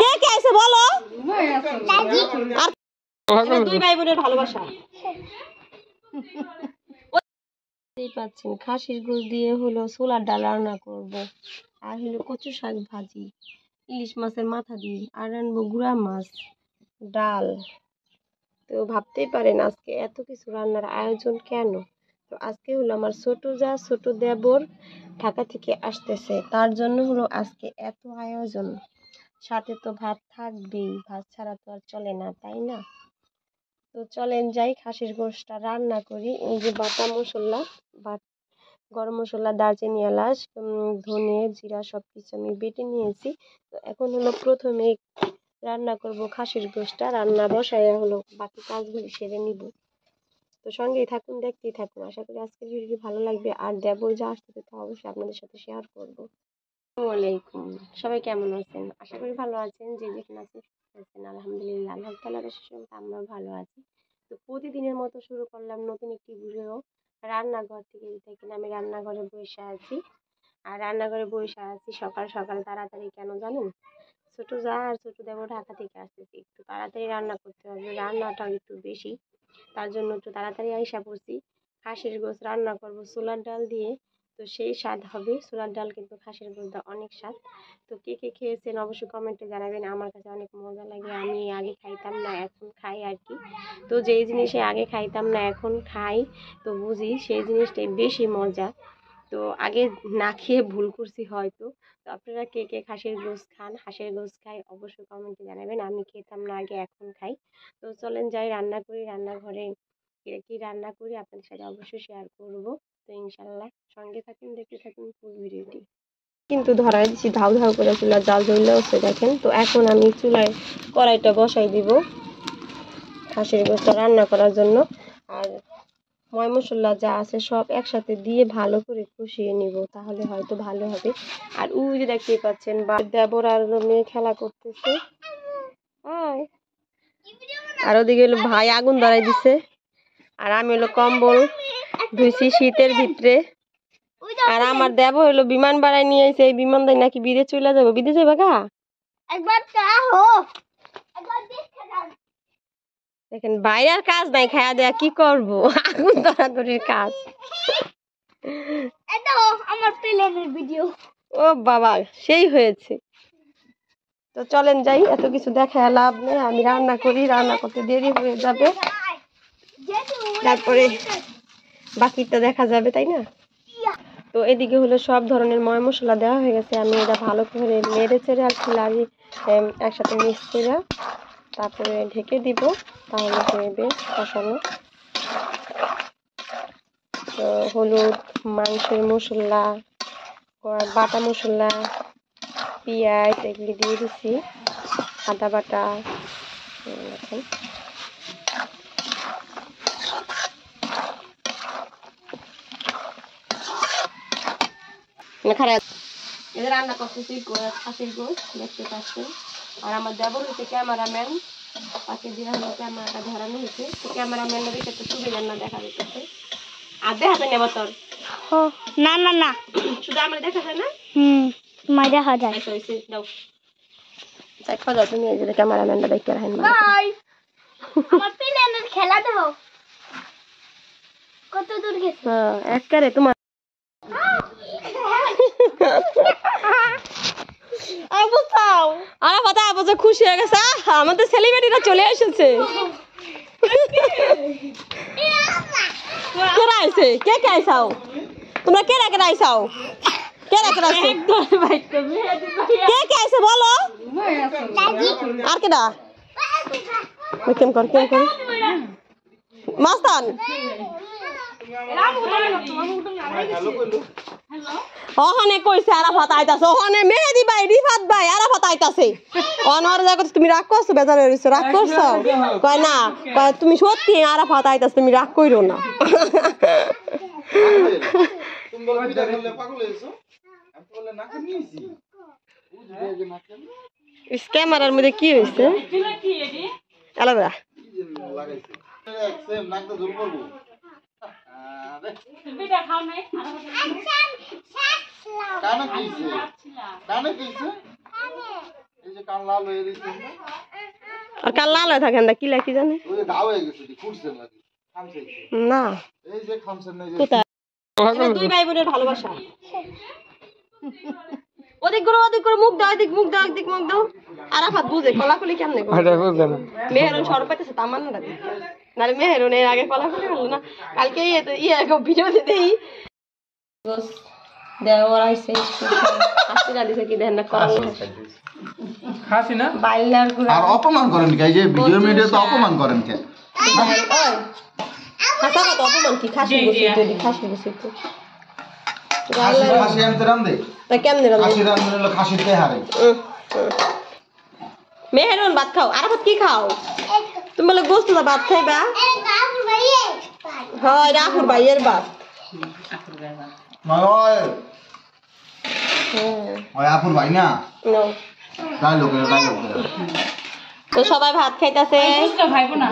কে কে আছে বলো? দুই ভাই বোনের ভালোবাসা। পাচ্ছেন খাসির গোশ দিয়ে হলো ছোলার ডাল রান্না করব, আর হলো কচু শাক ভাজি, ইলিশ মাছের মাথা দিয়ে, আর রান্নবো গুড়া মাছ, ডাল। তো ভাবতেই পারেন আজকে এত কিছু রান্নার আয়োজন কেন। তো আজকে হলো আমার ছোট দেবর ঢাকা থেকে আসতেছে, তার জন্য হলো আজকে এত আয়োজন। সাথে তো ভাত থাকবেই, ভাত ছাড়া তো আর চলে না, তাই না? তো চলেন যাই খাসির গোশটা রান্না করি। এই যে বাটা মশলা, গরম মশলা, দারচিনি, এলাচ, ধনে, জিরা সবকিছু আমি বেটে নিয়েছি। তো এখন হলো প্রথমে রান্না করব খাসির গোশটা, রান্না বসায় হলো বাকি কাজগুলি সেরে নিব। তো সঙ্গেই থাকুন, দেখতেই থাকুন। আশা করি আজকের ভিডিওটি ভালো লাগবে, আর দেবর যা আসতেছে তা অবশ্যই আপনাদের সাথে শেয়ার করব। আসসালামু আলাইকুম, সবাই কেমন আছেন? আশা করি ভালো আছেন। যে যেখানে আছেন আলহামদুলিল্লাহ, আল্লাহ তাআলার আশীর্বাদে আমরাও ভালো আছি। তো প্রতিদিনের মতো শুরু করলাম নতুন একটি ভিডিও রান্নাঘর থেকে। দেখেন আমি রান্নাঘরে বসে আছি, আর রান্নাঘরে বসে আছি সকাল সকাল। তাড়াতাড়ি কেন জানেন? ছোট যা আর ছোট দেবর ঢাকা থেকে আসতেছি, একটু তাড়াতাড়ি রান্না করতে হবে, রান্নাটা একটু বেশি, তার জন্য একটু তাড়াতাড়ি আইসা পড়ছি। খাসির গোশ রান্না করব ছোলার ডাল দিয়ে, তো সেই স্বাদ হবে। ছোলার ডাল কিন্তু খাসির গোশ দা অনেক স্বাদ। তো কে কে খেয়েছেন অবশ্যই কমেন্টে জানাবেন। আমার কাছে অনেক মজা লাগে, আমি আগে খাইতাম না, এখন খাই আর কি। তো যেই জিনিসে আগে খাইতাম না এখন খাই, তো বুঝি সেই জিনিসটাই বেশি মজা। তো আগে না খেয়ে ভুল করছি হয়তো। তো আপনারা কে কে খাসির গোশ খান, হাঁসের গোশ খাই অবশ্যই কমেন্টে জানাবেন। আমি খেতাম না আগে, এখন খাই। তো চলেন যাই রান্না করি, রান্নাঘরে কি রান্না করি আপনাদের সাথে অবশ্যই শেয়ার করব। তো ইনশাল্লাহ সঙ্গে থাকুন, দেখতে থাকুন ফুল ভিডিওটি। কিন্তু ধরাই দিচ্ছি, ধাউ ধাউ করে চুলার জাল জ্বলে হচ্ছে দেখেন। তো এখন আমি চুলায় কড়াইটা বসাই দিব খাসির গোশটা রান্না করার জন্য। আর ময় মশলা যা আছে সব একসাথে দিয়ে ভালো করে কষিয়ে নিব, তাহলে হয়তো ভালো হবে। আর ওই যে দেখতে পাচ্ছেন দেবর আর মেয়ে খেলা করতেছে, আর ওদিকে হলো ভাই আগুন ধরাই দিছে, আর আমি হলো কম্বল ধুইছি শীতের ভিতরে। আর আমার দেবর হলো বিমান বাড়াই নিয়ে এসে, এই বিমান দিয়ে নাকি বিদেশ চলে যাবো। বিদেশ যাবে গা দেখেন, বাইরের কাজ নাই, খায়া দেয়া কি করবো, আগুন ধরাধরির কাজ। আমার প্লেনের ভিডিও, ও বাবা সেই হয়েছে। তো চলেন যাই, এত কিছু দেখা লাভ নেই, আমি রান্না করি, রান্না করতে দেরি হয়ে যাবে, তারপরে বাকিটা দেখা যাবে, তাই না? তো এদিকে হলো সব ধরনের ময় মশলা দেওয়া হয়ে গেছে, আমি এটা ভালো করে নেড়ে চেড়ে আর খিলাড়ি একসাথে মিক্স করে তারপরে ঢেকে দিব, তাহলে হয়ে কষানো। তো হলুদ, মাংসের মশলা, বাটা মশলা, পেঁয়াজ এগুলি দিয়ে দিছি, আদা বাটা। দেখেন খারাপ এদের রান্না করতেছি খাসির গোশ, দেখতে পাচ্ছেন। আর আমার দেবর হচ্ছে ক্যামেরাম্যান, পাশে দিয়ে হলো ক্যামেরাটা ধরানো হয়েছে। তো ক্যামেরাম্যানের দিকে একটু সুবিধা না দেখা যেতেছে। আর দেখাতে নেব তোর? না না না, শুধু আমরা দেখা যায় না, তোমায় দেখা যায়। দাও দেখো, দাও তুমি এই যে ক্যামেরাম্যানটা দেখতে রাখেন। আমার প্লেনের খেলা দাও কত দূর গেছে। হ্যাঁ একবারে তোমার খুশি হয়ে গেছে, আমাদের সেলিব্রিটিরা চলে এসেছে। কে আইছে? কে কে আইসাও? তোমরা কে কে আইসাও? কে কে আইছে? কে কে আইছে বলো? আর কেডা? কেম কর মাস্তান ওখানে কইছে আরাফাত আইতাছে, ওখানে মেহেদি ভাই, রিফাত ভাই, আরাফাত আইতাছে। অনর জায়গা তুমি রাগ করছো, বেজার হইছো, রাগ করছো? কয় না, কয় তুমি সত্যি আরাফাত আইতাছে, তুমি রাগ কইরো না। ক্যামেরার মধ্যে কি হয়েছে? আলাদা কানে কিছে কানে কিছে এই যে কান লাল হয়ে গেছে আর কাল লাল হয়ে থাকেন না কি লাগি জানে ওই যে ঘা হয়ে গেছে ফুটছে নাকি খামছে না এই যে খামছে না যে কোথায় এটা দুই ভাই বোনের ভালোবাসা ওদিক করে মুখ দাও এদিক মুখ দাও একদিক মুখ দাও আরাফাত বুঝে কলাকলি কেমনে করে এটা বুঝে না মেহেরুন সর পাইতেছে তামান না দাদি নালে মেহেরুন এর আগে কলাকলি হলো না কালকে ভিডিও দেই দেওয়ার আইছে হাসিরা দিছে কি দেন না করাল খাসি না বাইলার গুড়া আর অপমান করেন কি এই যে ভিডিও মিডিয়া তো অপমান করেন কে হাসা কত অপমান কি খাসি বসে তো খাসি আনতে রান্দে তা কেমনে রান্না খাসি রান্দে হলো খাসির তে হারে মেহেরুন ভাত খাও আর ভাত কি খাও তুমি বলে গোস্ত দা ভাত খাইবা হয় রাহুর ভাইয়ের ভাত ওই ওই আপুর ভাই না নো ডায়লগ তো সবাই ভাত খাইতাছে ভাইবো না